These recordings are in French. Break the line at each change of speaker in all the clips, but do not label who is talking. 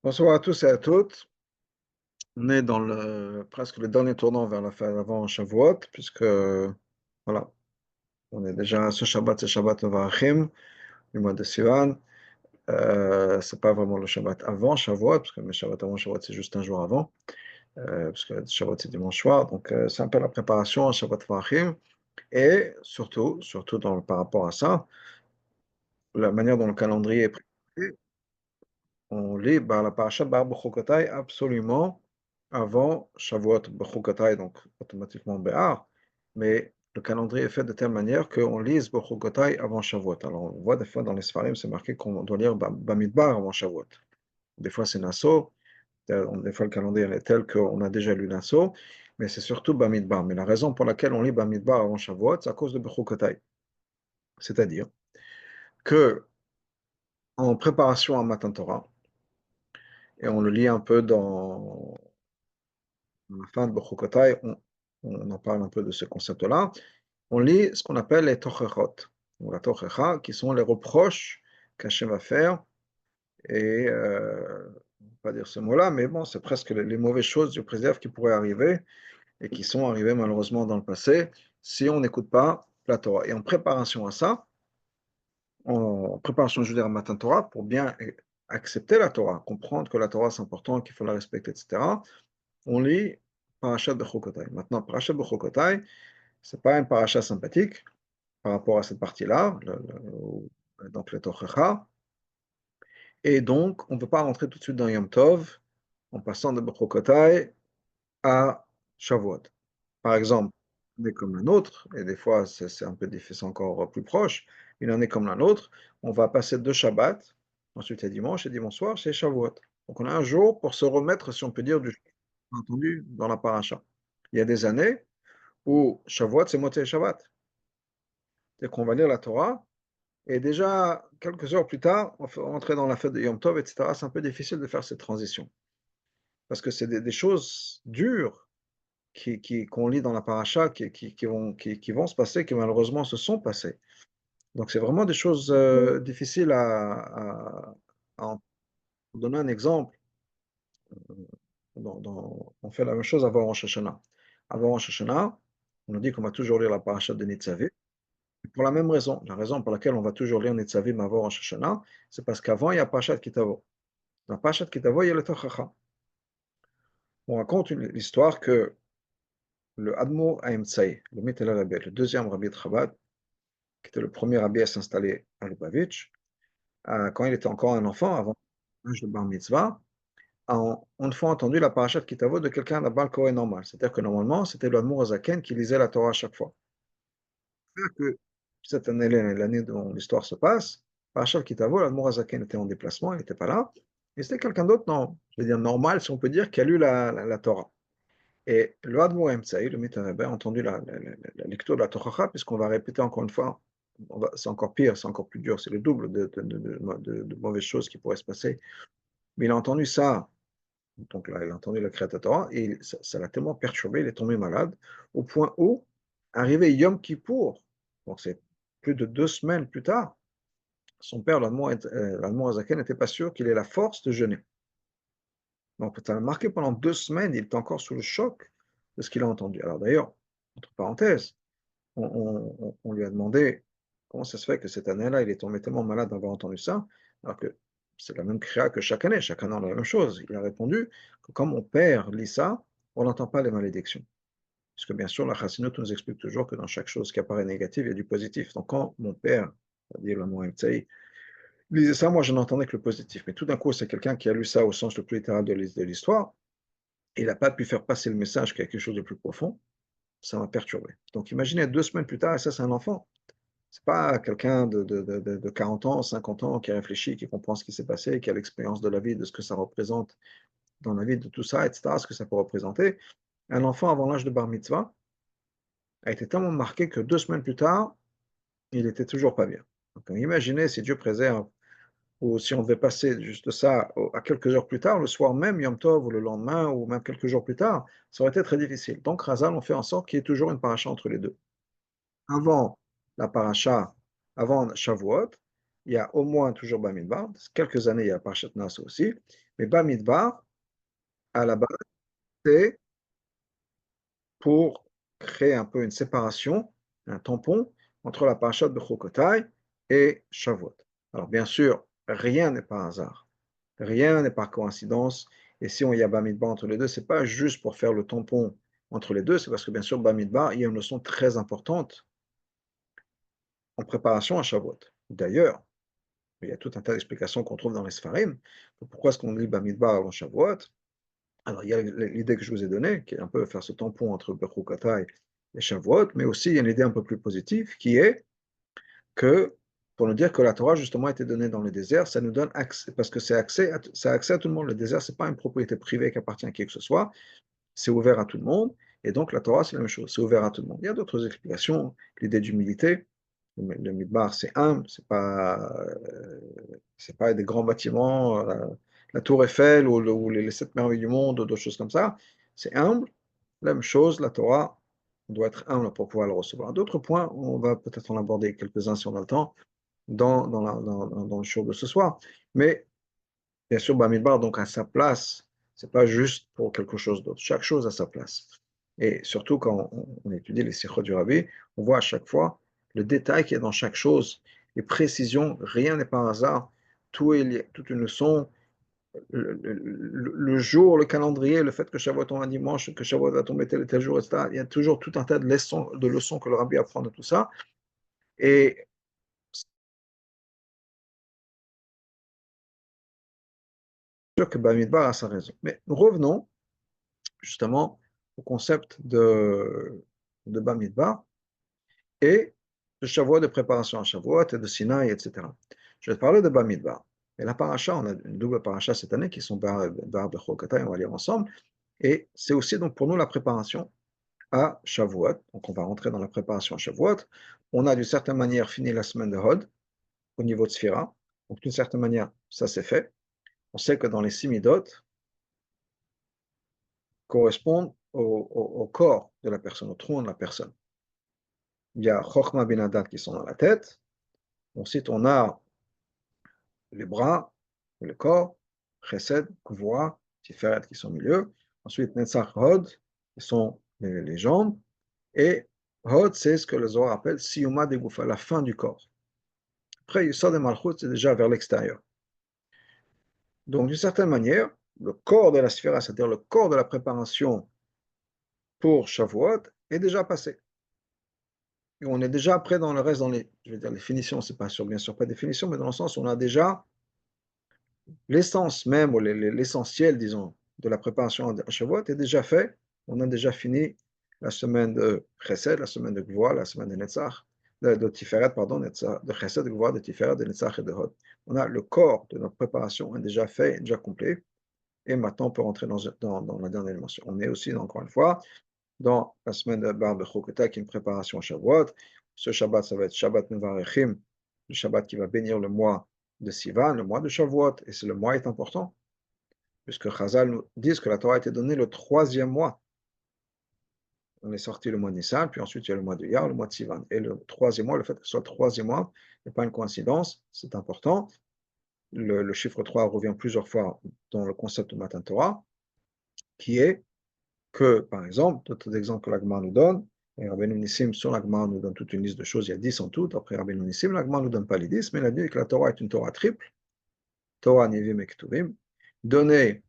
Bonsoir à tous et à toutes. On est dans presque le dernier tournant vers la fin avant Shavuot, puisque voilà, on est déjà ce Shabbat, c'est Shabbat Varachim, du mois de Sivan. C'est pas vraiment le Shabbat avant Shavuot, parce que le Shabbat avant Shavuot, c'est juste un jour avant, parce que Shavuot, c'est dimanche soir. Donc, c'est un peu la préparation à Shabbat Varachim. Et surtout par rapport à ça, la manière dont le calendrier est préparé, on lit la parasha Bar Bechukotai absolument avant Shavuot Bechukotai, donc automatiquement Béar, mais le calendrier est fait de telle manière qu'on lise Bechukotai avant Shavuot. Alors on voit des fois dans les Sfarim, c'est marqué qu'on doit lire Bamidbar avant Shavuot. Des fois c'est Nassau, des fois le calendrier est tel qu'on a déjà lu Nassau, mais c'est surtout Bamidbar. Mais la raison pour laquelle on lit Bamidbar avant Shavuot, c'est à cause de Bechukotai. C'est-à-dire que en préparation à Matan Torah, et on le lit un peu dans la fin de Bechukotai, on en parle un peu de ce concept-là. On lit ce qu'on appelle les Tochechot, ou la Tochecha, qui sont les reproches qu'Hachem va faire. Et, on ne va pas dire ce mot-là, mais bon, c'est presque les mauvaises choses du préserve qui pourraient arriver, et qui sont arrivées malheureusement dans le passé, si on n'écoute pas la Torah. Et en préparation à ça, en préparation, je veux dire, à Matan Torah, pour bien accepter la Torah, comprendre que la Torah c'est important, qu'il faut la respecter, etc., on lit Parashat Bechukotai. Maintenant, Parashat Bechukotai, c'est pas une paracha sympathique par rapport à cette partie-là, donc le Tochecha, et donc on ne peut pas rentrer tout de suite dans Yom Tov en passant de Bechukotai à Shavuot. Par exemple, une année comme la nôtre, et des fois c'est un peu difficile, c'est encore plus proche, une année comme la nôtre, on va passer deux Shabbats, ensuite c'est dimanche, et dimanche soir, c'est Shavuot. Donc on a un jour pour se remettre, si on peut dire, du entendu dans la paracha. Il y a des années où Shavuot, c'est moitié Shabbat. C'est qu'on va lire la Torah, et déjà, quelques heures plus tard, on va rentrer dans la fête de Yom Tov, etc. C'est un peu difficile de faire cette transition. Parce que c'est des choses dures qu'on lit dans la paracha, qui vont se passer, qui malheureusement se sont passées. Donc c'est vraiment des choses difficiles pour donner un exemple, on fait la même chose avant Rosh Hashanah. Avant Rosh Hashanah, on nous dit qu'on va toujours lire la paracha de Nitzavim. Pour la même raison, la raison pour laquelle on va toujours lire Nitzavim avant Rosh Hashanah, c'est parce qu'avant, il y a Parashat Kitavo. Dans Parashat Kitavo, il y a le Tochacha. On raconte l'histoire que le Admo Haïm-Tsaï, le Mittel Rabbi, le deuxième rabbi de Chabad, qui était le premier rabbi à s'installer à Lubavitch, quand il était encore un enfant, avant l'âge de Bar Mitzvah, a une fois entendu la Parashat Kitavo de quelqu'un d'un Baal Kohen normal. C'est-à-dire que normalement, c'était le Admo Azaken qui lisait la Torah à chaque fois. Que cette année-là, l'année dont l'histoire se passe, Parashat Kitavo, l'Admour Azaken était en déplacement, il n'était pas là, et c'était quelqu'un d'autre, non, je veux dire normal, si on peut dire, qui a lu la Torah. Et le Admour Emtsaï, le Mitanabé, a entendu la lecture de la Torah, puisqu'on va répéter encore une fois, c'est encore pire, c'est encore plus dur, c'est le double de mauvaises choses qui pourraient se passer. Mais il a entendu ça, donc là, il a entendu le Créateur Torah, et ça l'a tellement perturbé, il est tombé malade, au point où, arrivé Yom Kippour, donc c'est plus de 2 semaines plus tard, son père, l'Allemand Azaken, n'était pas sûr qu'il ait la force de jeûner. Donc, ça a marqué pendant 2 semaines, il était encore sous le choc de ce qu'il a entendu. Alors d'ailleurs, entre parenthèses, on lui a demandé comment ça se fait que cette année-là, il est tombé tellement malade d'avoir entendu ça, alors que c'est la même créa que chaque année on a la même chose. Il a répondu que quand mon père lit ça, on n'entend pas les malédictions. Puisque bien sûr, la Chassidut nous explique toujours que dans chaque chose qui apparaît négative, il y a du positif. Donc quand mon père, c'est-à-dire le mot il lisait ça, moi je n'entendais que le positif. Mais tout d'un coup, c'est quelqu'un qui a lu ça au sens le plus littéral de l'histoire, et il n'a pas pu faire passer le message qu'il y a quelque chose de plus profond. Ça m'a perturbé. Donc imaginez 2 semaines plus tard, et ça c'est un enfant. C'est pas quelqu'un de 40 ans, 50 ans qui réfléchit, qui comprend ce qui s'est passé, qui a l'expérience de la vie, de ce que ça représente dans la vie, de tout ça, etc., ce que ça peut représenter. Un enfant avant l'âge de Bar Mitzvah a été tellement marqué que 2 semaines plus tard, il était toujours pas bien. Donc imaginez si Dieu préserve, ou si on devait passer juste ça à quelques heures plus tard, le soir même, Yom Tov, ou le lendemain, ou même quelques jours plus tard, ça aurait été très difficile. Donc Razal, on fait en sorte qu'il y ait toujours une paracha entre les deux. Avant la paracha, avant Shavuot, il y a au moins toujours Bamidbar. Quelques années, il y a Parashat Naso aussi. Mais Bamidbar, à la base, c'est pour créer un peu une séparation, un tampon entre la Parashat Bechukotai et Shavuot. Alors bien sûr, rien n'est par hasard, rien n'est par coïncidence. Et si on y a Bamidbar entre les deux, c'est pas juste pour faire le tampon entre les deux, c'est parce que bien sûr, Bamidbar, il y a une leçon très importante en préparation à Shavuot. D'ailleurs, il y a tout un tas d'explications qu'on trouve dans les Sfarim. Pourquoi est-ce qu'on lit Bamidbar avant Shavuot? Alors, il y a l'idée que je vous ai donnée, qui est un peu faire ce tampon entre Bechukotai et Shavuot, mais aussi il y a une idée un peu plus positive, qui est que, pour nous dire que la Torah, justement, a été donnée dans le désert, ça nous donne accès, parce que c'est accès à tout le monde. Le désert, c'est pas une propriété privée qui appartient à qui que ce soit, c'est ouvert à tout le monde, et donc la Torah, c'est la même chose, c'est ouvert à tout le monde. Il y a d'autres explications, l'idée d'humilité, le Midbar, c'est humble, c'est pas des grands bâtiments, la Tour Eiffel ou les sept merveilles du monde, ou d'autres choses comme ça. C'est humble. La même chose, la Torah, on doit être humble pour pouvoir le recevoir. D'autres points, on va peut-être en aborder quelques-uns si on a le temps dans le show de ce soir. Mais bien sûr, Bamidbar, donc à sa place, c'est pas juste pour quelque chose d'autre. Chaque chose a sa place. Et surtout quand on étudie les sikhot du Rabbi, on voit à chaque fois le détail qu'il y a dans chaque chose, les précisions, rien n'est par hasard, tout est lié, toute une leçon, le jour, le calendrier, le fait que Shavuot tombe un dimanche, que Shavuot va tomber tel et tel jour, etc. Il y a toujours tout un tas de leçons que le Rabbi apprend de tout ça. Et c'est sûr que Bamidbar a sa raison. Mais revenons justement au concept de Bamidbar et de Shavuot, de préparation à Shavuot et de Sinaï, etc. Je vais te parler de Bamidbar. Et la paracha, on a une double paracha cette année qui sont Bar Bechokata, on va lire ensemble. Et c'est aussi donc pour nous la préparation à Shavuot. Donc on va rentrer dans la préparation à Shavuot. On a d'une certaine manière fini la semaine de Hod au niveau de Sphira. Donc d'une certaine manière, ça c'est fait. On sait que dans les Simidot, correspondent au corps de la personne, au tronc de la personne. Il y a Chochma bin Hadad qui sont dans la tête. Ensuite, on a les bras, le corps, Chesed, Kvoa, Tiferet qui sont au milieu. Ensuite, Netzach, Hod, qui sont les jambes. Et Hod, c'est ce que le Zohar appelle Siyuma de Goufa, la fin du corps. Après, Yisod et Malchut, c'est déjà vers l'extérieur. Donc, d'une certaine manière, le corps de la sphère, c'est-à-dire le corps de la préparation pour Shavuot, est déjà passé. Et on est déjà prêt dans le reste, dans les, je vais dire les finitions, c'est pas sûr, bien sûr pas des finitions, mais dans le sens où on a déjà l'essence même, ou l'essentiel, disons, de la préparation à Shavuot est déjà fait. On a déjà fini la semaine de Chesed, la semaine de Gvoa, la semaine de Netzach, de Tiferet, pardon, de Chesed, de Gvoa, de Tiferet, de Netzach et de Hod. On a le corps de notre préparation est déjà fait, déjà complet, et maintenant on peut rentrer dans la dernière dimension. On est aussi, encore une fois, dans la semaine de Bar Bechokota, qui est une préparation à Shavuot. Ce Shabbat, ça va être Shabbat Mevarechim, le Shabbat qui va bénir le mois de Sivan, le mois de Shavuot, et le mois est important, puisque Chazal nous dit que la Torah a été donnée le troisième mois. On est sorti le mois de Nissan, puis ensuite il y a le mois de Iyar, le mois de Sivan. Et le troisième mois, le fait que ce soit le troisième mois, n'est pas une coïncidence, c'est important. Le chiffre 3 revient plusieurs fois dans le concept de Matan Torah, qui est que, par exemple, d'autres exemples que l'Agmar nous donne, et Rabbeinu Nissim, sur l'Agmar, nous donne toute une liste de choses, il y a 10 en tout, après Rabbeinu Nissim, l'Agmar ne nous donne pas les 10, mais il a dit que la Torah est une Torah triple, Torah, Nivim et Ketuvim, donnée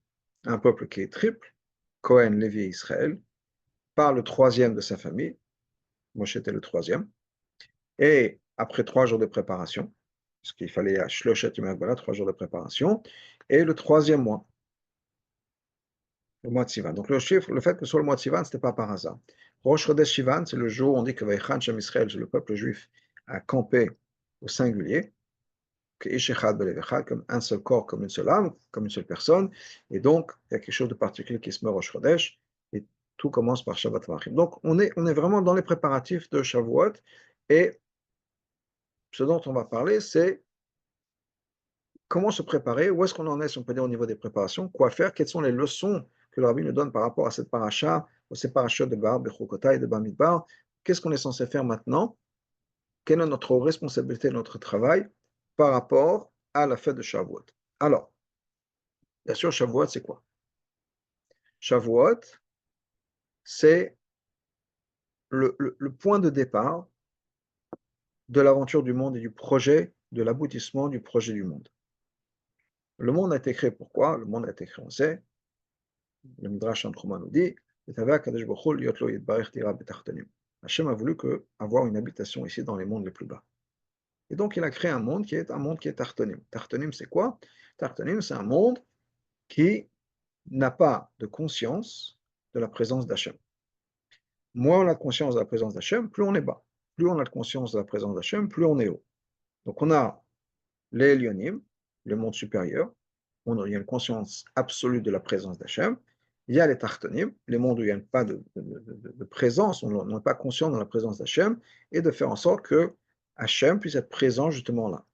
à un peuple qui est triple, Cohen, Lévi et Israël, par le troisième de sa famille, Moshe était le troisième, et après 3 jours de préparation, parce qu'il fallait à Shloshet Yom HaGbala, 3 jours de préparation, et le troisième mois, le mois de Sivan. Donc le chiffre, le fait que ce soit le mois de Sivan, ce n'était pas par hasard. Rosh Chodesh Sivan, c'est le jour où on dit que Vaïchan Shem Israël, le peuple juif, a campé au singulier, comme un seul corps, comme une seule âme, comme une seule personne. Et donc, il y a quelque chose de particulier qui se met au Rosh Chodesh, et tout commence par Shabbat Vachim. Donc, on est vraiment dans les préparatifs de Shavuot, et ce dont on va parler, c'est comment se préparer, où est-ce qu'on en est, si on peut dire, au niveau des préparations, quoi faire, quelles sont les leçons que le Rabbi nous donne par rapport à cette paracha, ou ces parachas de Bar, Bechokota et de Bamidbar, qu'est-ce qu'on est censé faire maintenant, quelle est notre responsabilité, notre travail, par rapport à la fête de Shavuot. Alors, bien sûr, Shavuot, c'est quoi? Shavuot, c'est le point de départ de l'aventure du monde et du projet, de l'aboutissement du projet du monde. Le monde a été créé pourquoi? Le monde a été créé, on sait, le Midrash Tanchuma nous dit, Hachem a voulu avoir une habitation ici dans les mondes les plus bas. Et donc il a créé un monde qui est Tartonim. Tartonim, c'est quoi? Tartonim, c'est un monde qui n'a pas de conscience de la présence d'Hachem. Moins on a conscience de la présence d'Hachem, plus on est bas. Plus on a de conscience de la présence d'Hachem, plus on est haut. Donc on a les Elyonim, le monde supérieur, où il y a une conscience absolue de la présence d'Hachem. Il y a les Tartonim, les mondes où il n'y a pas de présence, on n'est pas conscient de la présence d'Hachem, et de faire en sorte que Hachem puisse être présent justement là.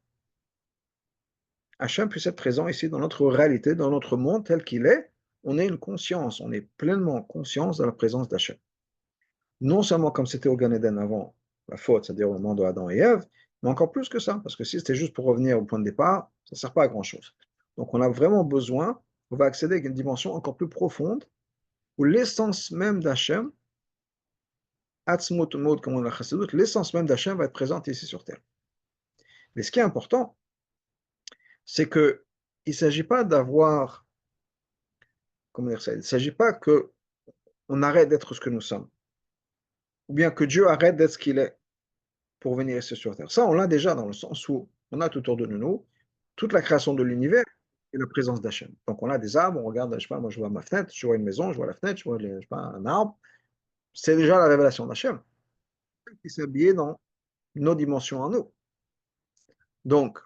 Hachem puisse être présent ici dans notre réalité, dans notre monde tel qu'il est. On est une conscience, on est pleinement conscience de la présence d'Hachem. Non seulement comme c'était au Gan Eden avant la faute, c'est-à-dire au moment de Adam et Ève, mais encore plus que ça, parce que si c'était juste pour revenir au point de départ, ça ne sert pas à grand-chose. Donc on a vraiment besoin, on va accéder à une dimension encore plus profonde, où l'essence même d'Hachem, Atzmut Mod, comme on l'a chassidut, l'essence même d'Hachem va être présente ici sur Terre. Mais ce qui est important, c'est qu'il ne s'agit pas d'avoir, comment dire ça, il ne s'agit pas qu'on arrête d'être ce que nous sommes, ou bien que Dieu arrête d'être ce qu'il est pour venir ici sur Terre. Ça, on l'a déjà dans le sens où on a tout autour de nous toute la création de l'univers et la présence d'Hachem. Donc on a des arbres, on regarde, je sais pas, moi je vois ma fenêtre, je vois une maison, je vois la fenêtre, je vois je sais pas, un arbre. C'est déjà la révélation d'Hachem qui s'est habillé dans nos dimensions en nous. Donc,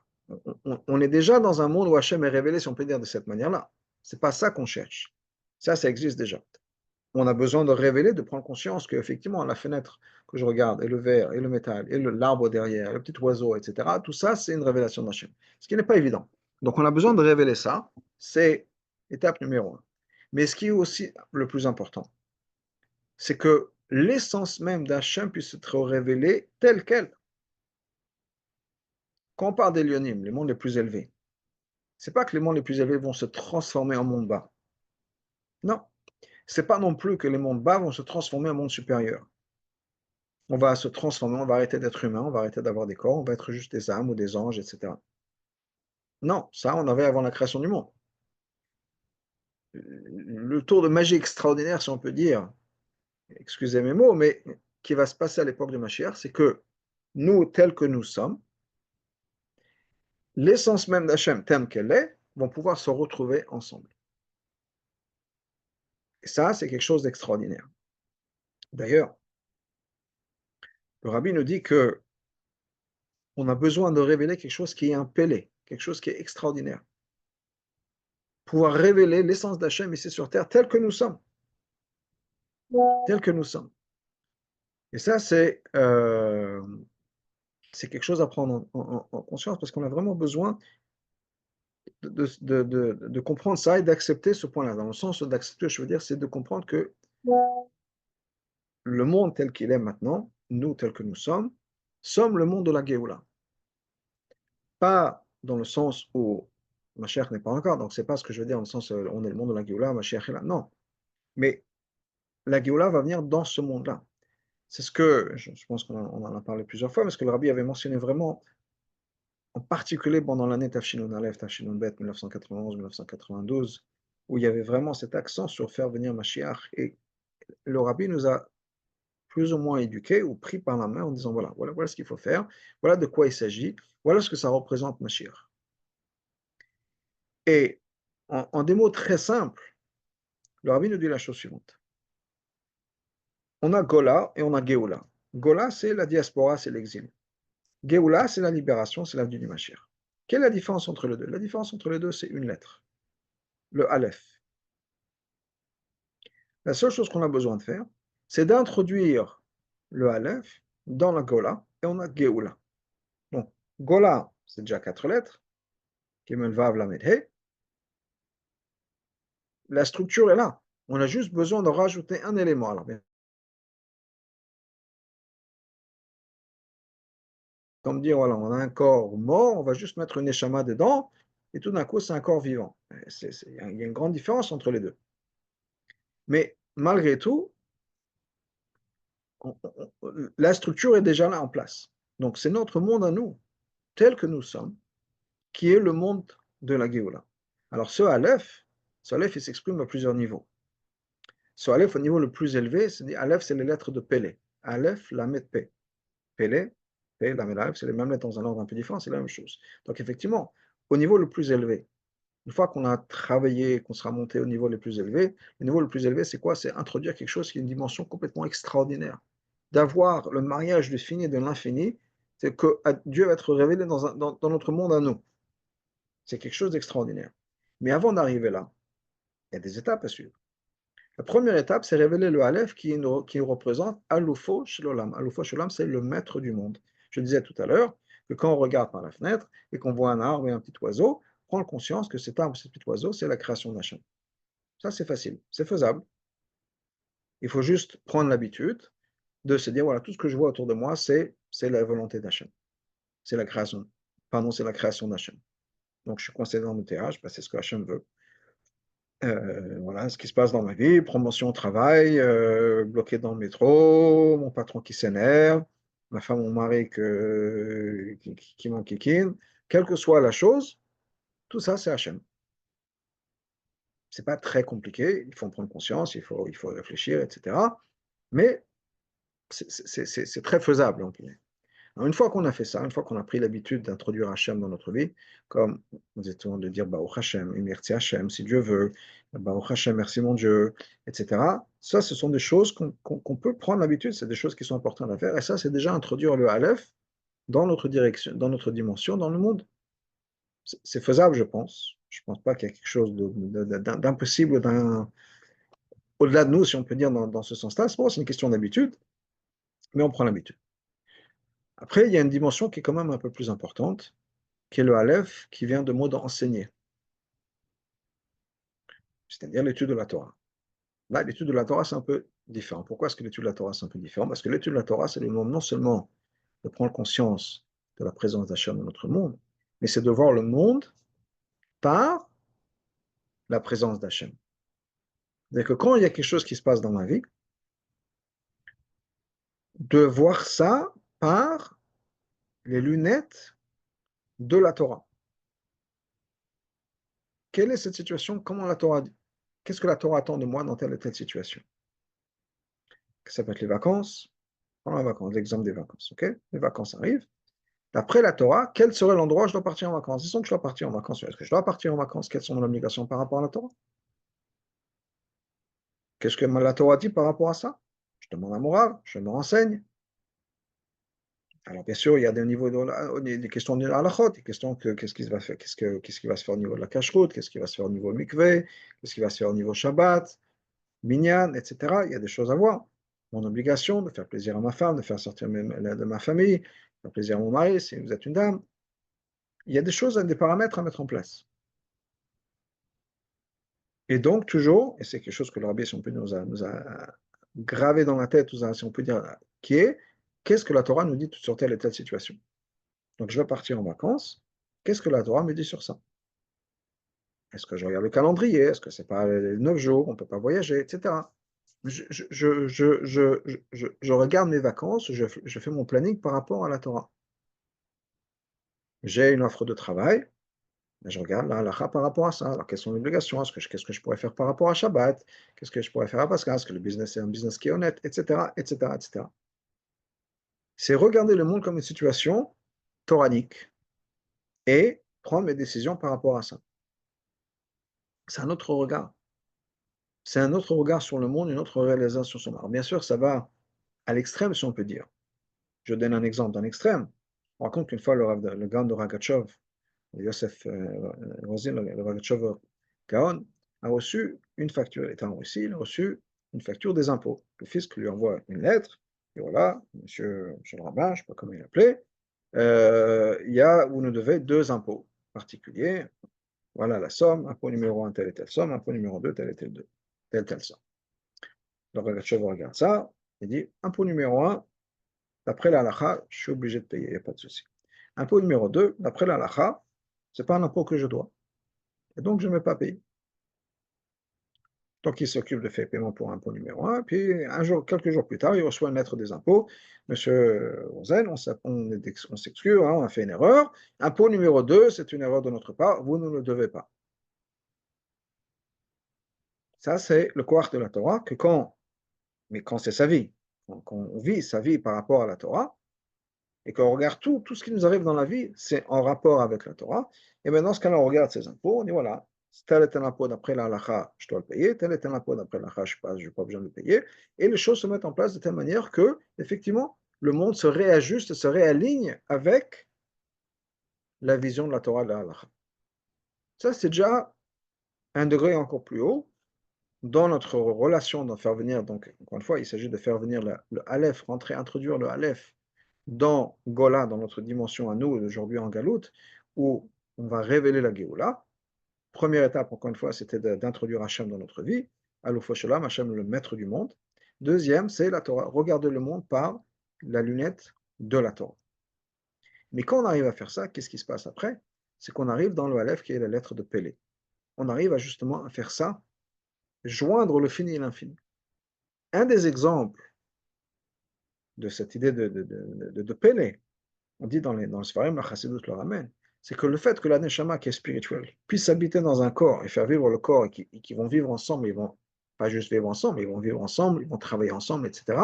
on est déjà dans un monde où Hachem est révélé, si on peut dire de cette manière-là. C'est pas ça qu'on cherche. Ça existe déjà. On a besoin de révéler, de prendre conscience qu'effectivement, la fenêtre que je regarde, et le verre, et le métal, et l'arbre derrière, le petit oiseau, etc., tout ça, c'est une révélation d'Hachem. Ce qui n'est pas évident. Donc, on a besoin de révéler ça. C'est étape numéro un. Mais ce qui est aussi le plus important, c'est que l'essence même d'Hachem puisse être révélée telle qu'elle. Quand on parle des Lyonim, les mondes les plus élevés, c'est pas que les mondes les plus élevés vont se transformer en mondes bas. Non. C'est pas non plus que les mondes bas vont se transformer en monde supérieur. On va se transformer, on va arrêter d'être humain, on va arrêter d'avoir des corps, on va être juste des âmes ou des anges, etc. Non, ça, on avait avant la création du monde. Le tour de magie extraordinaire, si on peut dire, excusez mes mots, mais qui va se passer à l'époque de Mashiach, c'est que nous, tels que nous sommes, l'essence même d'Hachem, telle qu'elle est, vont pouvoir se retrouver ensemble. Et ça, c'est quelque chose d'extraordinaire. D'ailleurs, le rabbi nous dit que on a besoin de révéler quelque chose qui est un pélé, quelque chose qui est extraordinaire. Pouvoir révéler l'essence d'Hachem ici sur terre, tel que nous sommes. Tel que nous sommes. Et ça, c'est quelque chose à prendre en conscience parce qu'on a vraiment besoin de comprendre ça et d'accepter ce point-là. Dans le sens d'accepter, je veux dire, c'est de comprendre que le monde tel qu'il est maintenant, nous tels que nous sommes le monde de la Géoula. Pas dans le sens où Mashiach n'est pas encore, donc c'est pas ce que je veux dire dans le sens on est le monde de la Géoula, Mashiach est là. Non. Mais la Géoula va venir dans ce monde-là. C'est ce que, je pense qu'on en a parlé plusieurs fois, mais ce que le rabbi avait mentionné vraiment, en particulier pendant l'année Tafshinun Aleph, Tafshinun Bet, 1991-1992, où il y avait vraiment cet accent sur faire venir Mashiach. Et le rabbi nous a plus ou moins éduqués ou pris par la main en disant voilà ce qu'il faut faire, voilà de quoi il s'agit, voilà ce que ça représente Mashiach. Et en des mots très simples, le rabbi nous dit la chose suivante. On a Gola et on a Géoula. Gola, c'est la diaspora, c'est l'exil. Géoula, c'est la libération, c'est l'avenue du Mashiach. Quelle est la différence entre les deux? La différence entre les deux, c'est une lettre, le Aleph. La seule chose qu'on a besoin de faire, c'est d'introduire le Aleph dans la Gola, et on a Géoula. Donc, Gola, c'est déjà 4 lettres, Gimel Vav Lamed He. La structure est là. On a juste besoin de rajouter un élément. Alors, bien comme dire, voilà, on a un corps mort, on va juste mettre une neshama dedans, et tout d'un coup, c'est un corps vivant. Il y a une grande différence entre les deux. Mais malgré tout, la structure est déjà là en place. Donc, c'est notre monde à nous, tel que nous sommes, qui est le monde de la Géoula. Alors, ce Aleph, il s'exprime à plusieurs niveaux. Ce Aleph, au niveau le plus élevé, c'est Aleph, c'est les lettres de Pélé. Aleph, Lamed, P. Pélé, P, Lamed, Aleph, c'est les mêmes lettres dans un ordre un peu différent, c'est la même chose. Donc, effectivement, au niveau le plus élevé, une fois qu'on a travaillé, qu'on sera monté au niveau le plus élevé, le niveau le plus élevé, c'est quoi? C'est introduire quelque chose qui est une dimension complètement extraordinaire. D'avoir le mariage du fini et de l'infini, c'est que Dieu va être révélé dans notre monde à nous. C'est quelque chose d'extraordinaire. Mais avant d'arriver là, il y a des étapes à suivre. La première étape, c'est révéler le Aleph qui représente Alufo Shlolam. Alufo Shlolam, c'est le maître du monde. Je disais tout à l'heure que quand on regarde par la fenêtre et qu'on voit un arbre et un petit oiseau, prendre conscience que cet arbre, ce petit oiseau, c'est la création d'Hachem. Ça, c'est facile, c'est faisable. Il faut juste prendre l'habitude de se dire, voilà, tout ce que je vois autour de moi, c'est la volonté d'Hachem. C'est la création. Pardon, c'est la création d'Hachem. Donc, je suis coincé dans mon terrain, c'est ce que Hachem veut. Voilà ce qui se passe dans ma vie, promotion au travail, bloqué dans le métro, mon patron qui s'énerve, ma femme, mon mari qui m'enquiquine, quelle que soit la chose, tout ça c'est Hachem. C'est pas très compliqué, il faut en prendre conscience, il faut réfléchir, etc. Mais c'est très faisable. Alors, une fois qu'on a fait ça, une fois qu'on a pris l'habitude d'introduire Hachem dans notre vie, comme nous étions de dire Baruch Hachem, merci Hachem, si Dieu veut, Baruch Hachem, merci mon Dieu, etc. Ça, ce sont des choses qu'on peut prendre l'habitude, c'est des choses qui sont importantes à faire, et ça, c'est déjà introduire le Aleph dans notre direction, dans notre dimension, dans le monde. C'est faisable, je pense. Je ne pense pas qu'il y a quelque chose d'impossible, au-delà de nous, si on peut dire dans ce sens-là. C'est une question d'habitude, mais on prend l'habitude. Après, il y a une dimension qui est quand même un peu plus importante, qui est le Aleph, qui vient de mot d'enseigner, c'est-à-dire l'étude de la Torah. Là, l'étude de la Torah, c'est un peu différent. Pourquoi est-ce que l'étude de la Torah, c'est un peu différent? Parce que l'étude de la Torah, c'est le moment non seulement de prendre conscience de la présence d'Hachem dans notre monde, mais c'est de voir le monde par la présence d'Hachem. C'est-à-dire que quand il y a quelque chose qui se passe dans ma vie, de voir ça par les lunettes de la Torah. Quelle est cette situation? Comment la Torah dit? Qu'est-ce que la Torah attend de moi dans telle et telle situation? Ça peut être les vacances. Pendant les vacances, l'exemple des vacances. Ok, les vacances arrivent. D'après la Torah, quel serait l'endroit où je dois partir en vacances? Disons que je dois partir en vacances. Est-ce que je dois partir en vacances? Quelles sont mes obligations par rapport à la Torah? Qu'est-ce que la Torah dit par rapport à ça? Je demande à mon Rav, je me renseigne. Alors, bien sûr, il y a des niveaux des questions de halachot, des questions qu'est-ce qui va faire, qu'est-ce qui va se faire au niveau de la cacheroute, qu'est-ce qui va se faire au niveau mikveh, qu'est-ce qui va se faire au niveau Shabbat, minyan, etc. Il y a des choses à voir. Mon obligation de faire plaisir à ma femme, de faire sortir de ma famille, de faire plaisir à mon mari, si vous êtes une dame. Il y a des choses, des paramètres à mettre en place. Et donc, toujours, et c'est quelque chose que le Rabbi, si on peut, nous a gravé dans la tête, si on peut dire, qui est, qu'est-ce que la Torah nous dit sur telle et telle situation? Donc, je vais partir en vacances. Qu'est-ce que la Torah me dit sur ça? Est-ce que je regarde le calendrier? Est-ce que c'est pas les 9 jours? On ne peut pas voyager, etc. Je regarde mes vacances, je fais mon planning par rapport à la Torah. J'ai une offre de travail, je regarde la halakha par rapport à ça. Alors, quelles sont les obligations? Qu'est-ce que je pourrais faire par rapport à Shabbat? Qu'est-ce que je pourrais faire à Pascha? Est-ce que le business est un business qui est honnête? Etc., etc., etc. C'est regarder le monde comme une situation toranique et prendre mes décisions par rapport à ça. C'est un autre regard. C'est un autre regard sur le monde, une autre réalisation sur le monde. Alors, bien sûr, ça va à l'extrême, si on peut dire. Je donne un exemple d'un extrême. On raconte qu'une fois, le Gaon de Ragachev, Yosef Razin, le Ragachev Gaon, a reçu une facture. Il était en Russie, il a reçu une facture des impôts. Le fisc lui envoie une lettre, et voilà, monsieur le rabbin, je ne sais pas comment il appelait, vous nous devez 2 impôts particuliers. Voilà la somme, impôt numéro 1, telle et telle somme, impôt numéro 2, telle et telle somme. Le Ragachev regarde ça, il dit, impôt numéro 1, d'après la halakha, je suis obligé de payer, il n'y a pas de souci. Impôt numéro 2, d'après la halakha, ce n'est pas un impôt que je dois. Et donc, je ne vais pas payer. Donc, il s'occupe de faire paiement pour impôt numéro 1, puis quelques jours plus tard, il reçoit une lettre des impôts. Monsieur Rosen, on s'excuse, hein, on a fait une erreur. Impôt numéro 2, c'est une erreur de notre part, vous ne le devez pas. Ça, c'est le couard de la Torah, mais quand c'est sa vie, quand on vit sa vie par rapport à la Torah, et qu'on regarde tout ce qui nous arrive dans la vie, c'est en rapport avec la Torah. Et maintenant, ce qu'on regarde ses impôts, on dit voilà, tel est un impôt d'après la halakha, je dois le payer, tel est un impôt d'après la halakha, je n'ai pas besoin de le payer. Et les choses se mettent en place de telle manière que, effectivement, le monde se réajuste, se réaligne avec la vision de la Torah de la halakha. Ça, c'est déjà un degré encore plus haut dans notre relation d'en faire venir. Donc, encore une fois, il s'agit de faire venir le Aleph, introduire le Aleph dans Gola, dans notre dimension à nous, aujourd'hui en Galout, où on va révéler la Géoula. Première étape, encore une fois, c'était d'introduire Hachem dans notre vie. Alouf Shalom, Hachem le maître du monde. Deuxième, c'est la Torah. Regarder le monde par la lunette de la Torah. Mais quand on arrive à faire ça, qu'est-ce qui se passe après? C'est qu'on arrive dans le Aleph qui est la lettre de Pélé. On arrive justement à faire ça, joindre le fini et l'infini. Un des exemples de cette idée de Pélé, on dit dans le Sfarim, la Chassidut le ramène, c'est que le fait que la Neshama qui est spirituelle puisse habiter dans un corps et faire vivre le corps et qu'ils vont vivre ensemble, ils vont pas juste vivre ensemble, ils vont vivre ensemble, ils vont travailler ensemble, etc.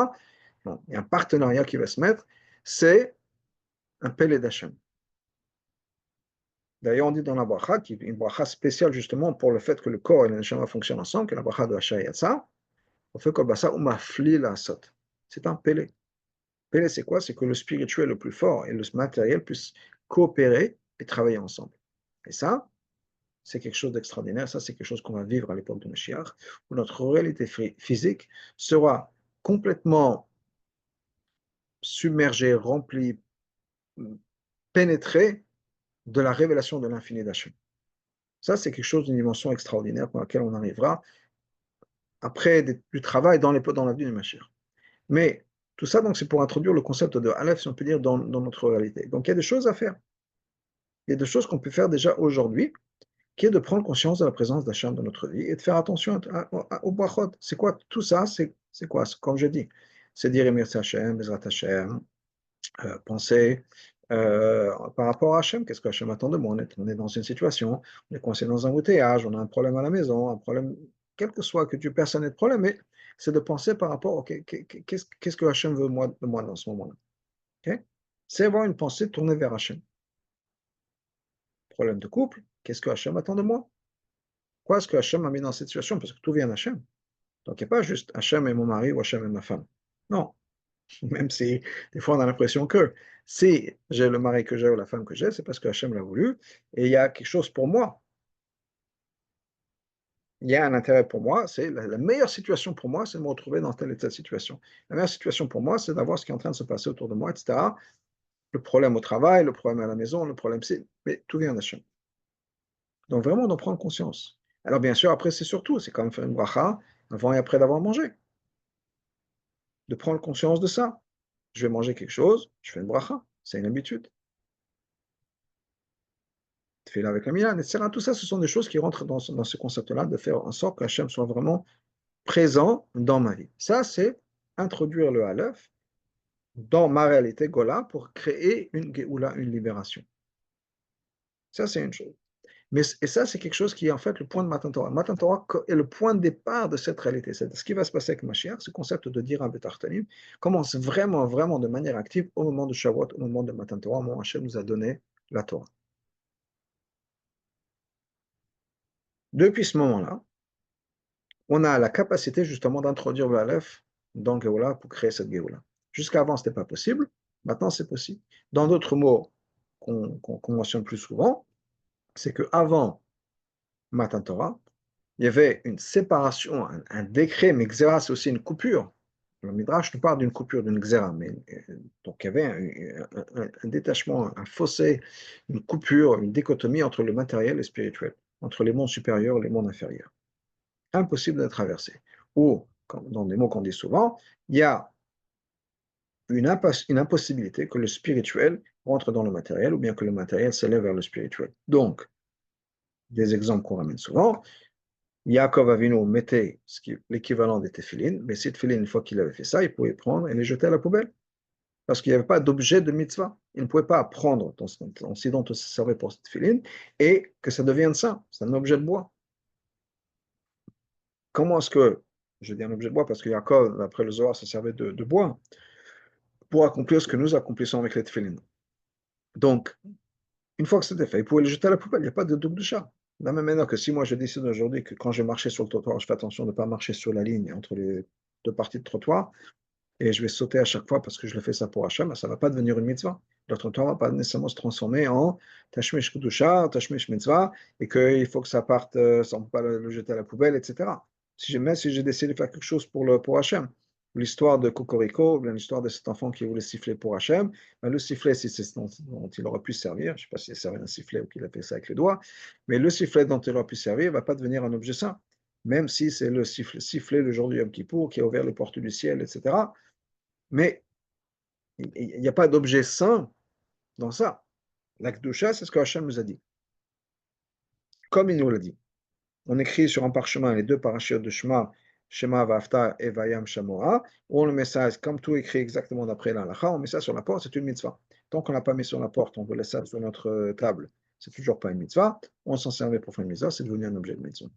Bon, il y a un partenariat qui va se mettre, c'est un Pélé d'Hachem. D'ailleurs, on dit dans la bracha, qui est une bracha spéciale justement pour le fait que le corps et la Neshama fonctionnent ensemble, que la bracha de Hachem Yatsa, on fait comme ça, umafli la sot. C'est un Pélé. Pélé, c'est quoi? C'est que le spirituel le plus fort et le matériel puissent coopérer et travailler ensemble. Et ça, c'est quelque chose d'extraordinaire. Ça, c'est quelque chose qu'on va vivre à l'époque de Mashiach, où notre réalité physique sera complètement submergée, remplie, pénétrée de la révélation de l'infini d'Hachem. Ça, c'est quelque chose d'une dimension extraordinaire pour laquelle on arrivera après du travail dans la vie de Mashiach. Mais tout ça, donc, c'est pour introduire le concept de Aleph, si on peut dire, dans notre réalité. Donc, il y a des choses à faire. Il y a des choses qu'on peut faire déjà aujourd'hui, qui est de prendre conscience de la présence d'Hachem dans notre vie et de faire attention au brachot. C'est quoi tout ça? C'est quoi? Comme je dis, c'est dire Emir Hachem, Bezrat Hachem, penser par rapport à Hachem, qu'est-ce que Hachem attend de moi? On est dans une situation, on est coincé dans un embouteillage, on a un problème à la maison, un problème, quel que soit que Dieu personne n'ait de problème, mais c'est de penser par rapport, qu'est-ce que Hachem veut de moi dans ce moment-là? Okay? C'est avoir une pensée tournée vers Hachem. Problème de couple, qu'est-ce que Hachem attend de moi? Quoi est-ce que Hachem m'a mis dans cette situation? Parce que tout vient d'Hachem. Donc, il n'y a pas juste Hachem est mon mari ou Hachem est ma femme. Non. Même si, des fois, on a l'impression que si j'ai le mari que j'ai ou la femme que j'ai, c'est parce que Hachem l'a voulu. Et il y a quelque chose pour moi. Il y a un intérêt pour moi. C'est la meilleure situation pour moi, c'est de me retrouver dans telle et telle situation. La meilleure situation pour moi, c'est d'avoir ce qui est en train de se passer autour de moi, etc. Le problème au travail, le problème à la maison, le problème c'est. Mais tout vient d'Hachem. Donc, vraiment, d'en prendre conscience. Alors, bien sûr, après, c'est surtout, c'est quand même faire une bracha avant et après d'avoir mangé. De prendre conscience de ça. Je vais manger quelque chose, je fais une bracha, c'est une habitude. Fais là avec la milan, etc. Tout ça, ce sont des choses qui rentrent dans ce concept-là, de faire en sorte qu'Hachem soit vraiment présent dans ma vie. Ça, c'est introduire le Aleph dans ma réalité Gola pour créer une Géoula, une libération. Ça, c'est une chose. Et ça, c'est quelque chose qui est en fait le point de Matan Torah. Matan Torah est le point de départ de cette réalité. C'est ce qui va se passer avec Mashiach, ce concept de dire un Betartanim, commence vraiment, vraiment de manière active au moment de Shavuot, au moment de Matan Torah, au moment où Hachem nous a donné la Torah. Depuis ce moment-là, on a la capacité justement d'introduire le Aleph dans Géoula pour créer cette Géoula. Jusqu'avant, ce n'était pas possible. Maintenant, c'est possible. Dans d'autres mots qu'on mentionne plus souvent, c'est qu'avant Matan Torah, il y avait une séparation, un décret, mais Xéra, c'est aussi une coupure. Le Midrash nous parle d'une coupure, d'une Xéra. Donc il y avait un détachement, un fossé, une coupure, une dichotomie entre le matériel et le spirituel, entre les mondes supérieurs et les mondes inférieurs. Impossible de traverser. Ou, dans des mots qu'on dit souvent, il y a une impossibilité que le spirituel rentre dans le matériel ou bien que le matériel s'élève vers le spirituel. Donc, des exemples qu'on ramène souvent, Yaakov Avinu mettait l'équivalent des téphilines, mais ces téphilines, une fois qu'il avait fait ça, il pouvait prendre et les jeter à la poubelle. Parce qu'il n'y avait pas d'objet de mitzvah. Il ne pouvait pas prendre ce dont on se servait pour cette téphilines et que ça devienne ça. C'est un objet de bois. Comment est-ce que, je dis un objet de bois parce que Yaakov, après le Zohar, se servait de bois pour accomplir ce que nous accomplissons avec les téphilines. Donc, une fois que c'était fait, il pouvait le jeter à la poubelle. Il n'y a pas de double de chat. De la même manière que si moi je décide aujourd'hui que quand je vais marcher sur le trottoir, je fais attention de ne pas marcher sur la ligne entre les deux parties de trottoir, et je vais sauter à chaque fois parce que je le fais ça pour Hachem, ça ne va pas devenir une mitzvah. Le trottoir ne va pas nécessairement se transformer en tashmish kudusha, tashmish mitzvah, et qu'il faut que ça parte, ça, on ne peut pas le jeter à la poubelle, etc. Si j'ai décidé de faire quelque chose pour Hachem, l'histoire de Cocorico, l'histoire de cet enfant qui voulait siffler pour Hachem, ben le sifflet, si c'est ce dont il aurait pu servir, je ne sais pas s'il a servi un sifflet ou qu'il a fait ça avec les doigts, mais le sifflet dont il aurait pu servir ne va pas devenir un objet saint, même si c'est le sifflet le jour du Yom Kippour qui a ouvert les portes du ciel, etc. Mais il n'y a pas d'objet saint dans ça. L'Akdusha, c'est ce que Hachem nous a dit. Comme il nous l'a dit. On écrit sur un parchemin les deux parachutes de Shema, Shema Vafta et Vayam Shamoa. On le met ça, comme tout écrit exactement d'après l'Alacha, on met ça sur la porte, c'est une mitzvah. Tant qu'on ne l'a pas mis sur la porte, on veut laisser ça sur notre table, c'est toujours pas une mitzvah. On s'en servait pour faire une mitzvah, c'est devenu un objet de mitzvah.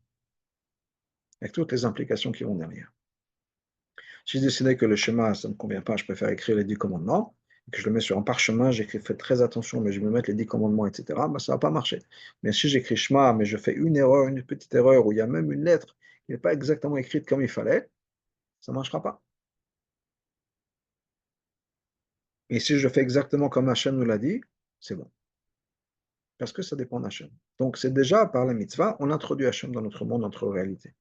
Avec toutes les implications qui vont derrière. Si j'ai décidé que le schéma, ça ne me convient pas, je préfère écrire les 10 commandements, et que je le mets sur un parchemin, j'écris, faites très attention, mais je vais me mettre les 10 commandements, etc., ben, ça ne va pas marcher. Mais si j'écris Shema, mais je fais une erreur, une petite erreur, où il y a même une lettre qui n'est pas exactement écrite comme il fallait, ça ne marchera pas. Et si je fais exactement comme Hachem nous l'a dit, c'est bon. Parce que ça dépend d'Hachem. Donc c'est déjà par la mitzvah, on introduit Hachem dans notre monde, notre réalité.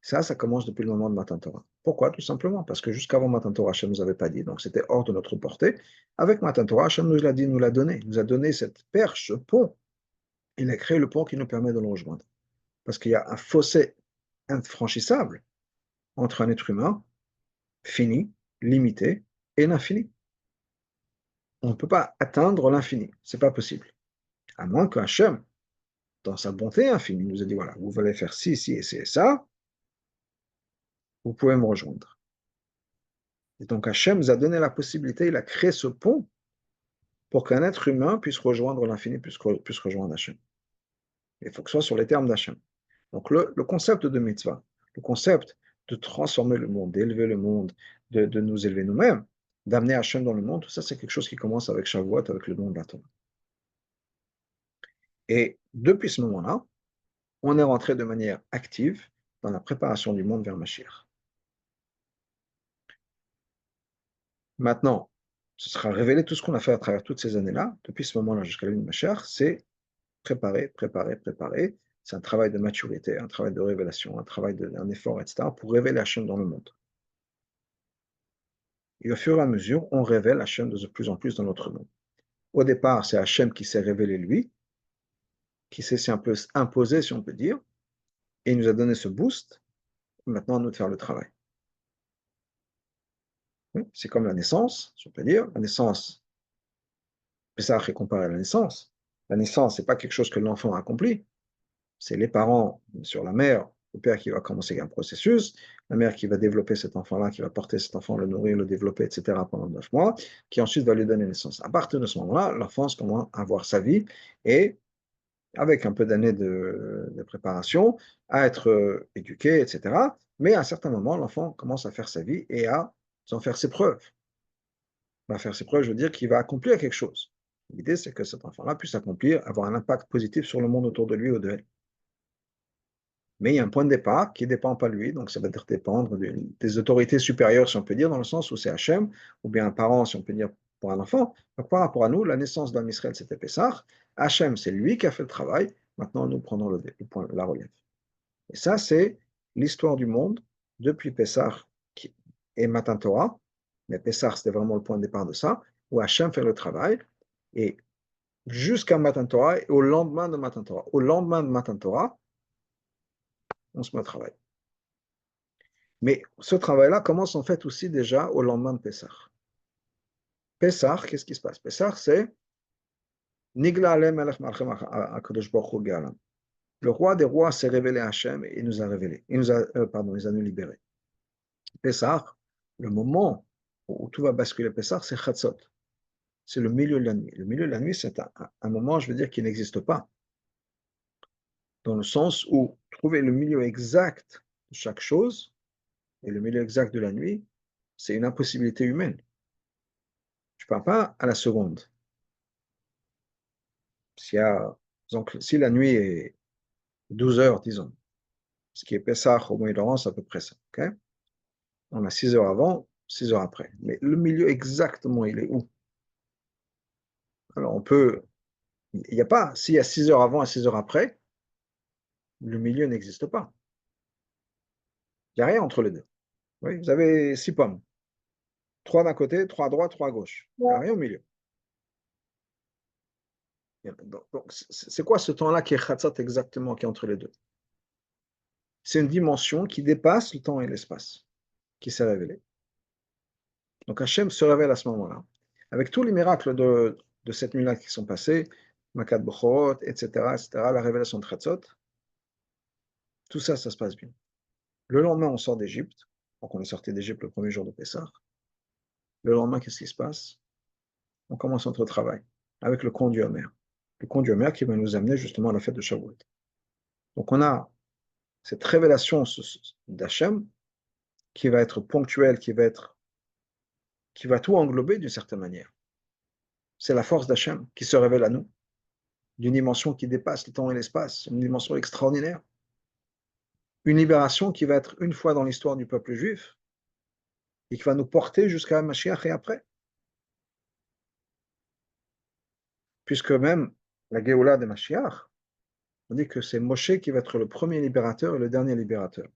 Ça commence depuis le moment de Matan Torah. Pourquoi? Tout simplement parce que jusqu'avant Matan Torah, Hachem ne nous avait pas dit, donc c'était hors de notre portée. Avec Matan Torah, Hachem nous l'a dit, nous l'a donné. Il nous a donné cette perche, ce pont. Il a créé le pont qui nous permet de le rejoindre. Parce qu'il y a un fossé infranchissable entre un être humain fini, limité, et l'infini. On ne peut pas atteindre l'infini. Ce n'est pas possible. À moins que Hachem, dans sa bonté infinie, nous a dit, voilà, vous voulez faire ci, ci et ça, vous pouvez me rejoindre. Et donc Hachem nous a donné la possibilité, il a créé ce pont pour qu'un être humain puisse rejoindre l'infini, puisse rejoindre Hachem. Il faut que ce soit sur les termes d'Hachem. Donc le concept de mitzvah, le concept de transformer le monde, d'élever le monde, de nous élever nous-mêmes, d'amener Hachem dans le monde, tout ça c'est quelque chose qui commence avec Shavuot, avec le don de la Torah. Et depuis ce moment-là, on est rentré de manière active dans la préparation du monde vers Mashiach. Maintenant, ce sera révélé tout ce qu'on a fait à travers toutes ces années-là, depuis ce moment-là jusqu'à la venue de Mashiach, c'est préparer, préparer, préparer. C'est un travail de maturité, un travail de révélation, un effort, etc., pour révéler Hachem dans le monde. Et au fur et à mesure, on révèle Hachem de plus en plus dans notre monde. Au départ, c'est Hachem qui s'est révélé lui, qui s'est un peu imposé, si on peut dire, et il nous a donné ce boost. Maintenant, à nous de faire le travail. C'est comme la naissance, si on peut dire. La naissance, ça est comparé à la naissance. La naissance, ce n'est pas quelque chose que l'enfant accomplit. C'est les parents, sur la mère, le père qui va commencer un processus, la mère qui va développer cet enfant-là, qui va porter cet enfant, le nourrir, le développer, etc. pendant 9 mois, qui ensuite va lui donner naissance. À partir de ce moment-là, l'enfant commence à avoir sa vie et, avec un peu d'années de préparation, à être éduqué, etc. Mais à un certain moment, l'enfant commence à faire sa vie et à en faire ses preuves. Va faire ses preuves, je veux dire qu'il va accomplir quelque chose. L'idée, c'est que cet enfant-là puisse accomplir, avoir un impact positif sur le monde autour de lui ou de elle. Mais il y a un point de départ qui ne dépend pas de lui, donc ça va dépendre des autorités supérieures, si on peut dire, dans le sens où c'est Hachem, ou bien un parent, si on peut dire, pour un enfant. Donc par rapport à nous, la naissance d'Am Israël, c'était Pessah. Hachem, c'est lui qui a fait le travail. Maintenant, nous prenons la relève. Et ça, c'est l'histoire du monde depuis Pessah et Matan Torah. Mais Pessah, c'était vraiment le point de départ de ça, où Hachem fait le travail. Et jusqu'à Matan Torah et au lendemain de Matan Torah. Au lendemain de Matan Torah, on se met au travail. Mais ce travail-là commence en fait aussi déjà au lendemain de Pessah. Pessah, qu'est-ce qui se passe? Pessah, c'est Nigla alem melech malchem akadosh baruch hu ge'alam. Le roi des rois s'est révélé à Hachem et il nous a révélé. Il nous a libérés. Pessah, le moment où tout va basculer Pessah, c'est Chatzot. C'est le milieu de la nuit. Le milieu de la nuit, c'est un moment, je veux dire, qui n'existe pas. Dans le sens où trouver le milieu exact de chaque chose et le milieu exact de la nuit, c'est une impossibilité humaine. Tu ne parles pas à la seconde. Donc, si la nuit est 12 heures, disons, ce qui est Pessah au Moyen-Orient, c'est à peu près ça. Okay? On a 6 heures avant, 6 heures après. Mais le milieu exactement, il est où? Alors, il n'y a pas, s'il y a 6 heures avant et 6 heures après, le milieu n'existe pas. Il n'y a rien entre les deux. Oui, vous avez 6 pommes. 3 d'un côté, 3 à droite, 3 à gauche. Il n'y a rien au milieu. Donc, c'est quoi ce temps-là qui est Khatsat exactement, qui est entre les deux? C'est une dimension qui dépasse le temps et l'espace, qui s'est révélée. Donc Hachem se révèle à ce moment-là, avec tous les miracles de cette nuit-là qui sont passés, Makat Bechorot, etc., etc., la révélation de Khatsot, tout ça, ça se passe bien. Le lendemain, on sort d'Égypte, donc on est sorti d'Égypte le premier jour de Pessah. Le lendemain, qu'est-ce qui se passe? On commence notre travail avec le conduit Homer. Le conduit Homer qui va nous amener justement à la fête de Shavuot. Donc on a cette révélation d'Hachem qui va être ponctuelle, qui va tout englober d'une certaine manière. C'est la force d'Hachem qui se révèle à nous, d'une dimension qui dépasse le temps et l'espace, une dimension extraordinaire. Une libération qui va être une fois dans l'histoire du peuple juif et qui va nous porter jusqu'à Mashiach et après. Puisque même la Géoula de Mashiach, on dit que c'est Moshe qui va être le premier libérateur et le dernier libérateur.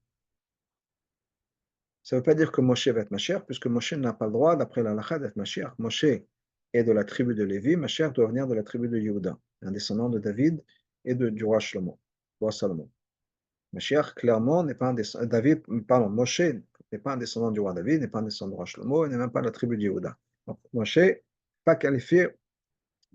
Ça ne veut pas dire que Moshe va être Mashiach, puisque Moshe n'a pas le droit, d'après la halakha, d'être Mashiach. Moshe est de la tribu de Lévi, Mashiach doit venir de la tribu de Yehuda, un descendant de David et du roi Salomon. Mashiach, clairement, n'est pas un descendant, Moshe n'est pas un descendant du roi David, n'est pas un descendant du roi Shlomo, et n'est même pas de la tribu de Yehuda. Donc, Moshe n'est pas qualifié